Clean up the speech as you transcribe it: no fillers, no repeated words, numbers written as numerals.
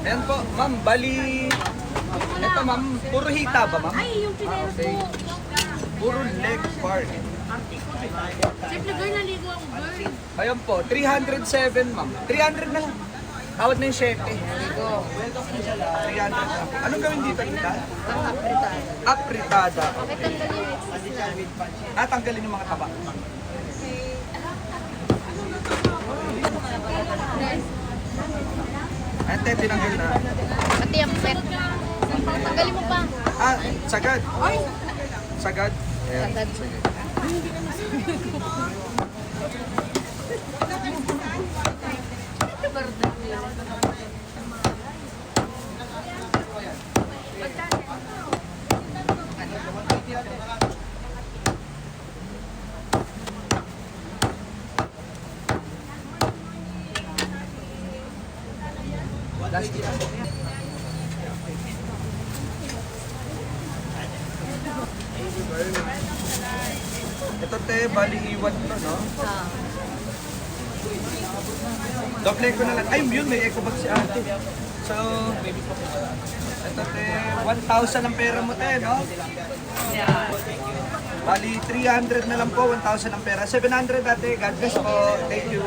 Ayan po, ma'am, bali... Ito ma'am, puro hita ba ma'am? Ay, yung pineros Okay. po. Puro leg part. Siyempre, girl, naligo ako, girl. Ayan po, 307 ma'am. 300 na lang. Tawad na yung 7. 300 na. Anong gawin dito, tita? Apritada. Bakit tanggalin yung excess na? Tanggalin yung mga taba. Ate, tinanggal na. Pati ang pet. Tanggalin mo pa. Sagad. Ay! Sagad. Ayan. Sagad. Sige. Last year. Ito te, bali iwan to, no? Doble ko na lang. Ay, yun, may eco bag si ate. So, ito te, 1,000 ang pera mo te, no? Bali, 300 na lang po, 1,000 ang pera. 700 ate, God bless po. Thank you.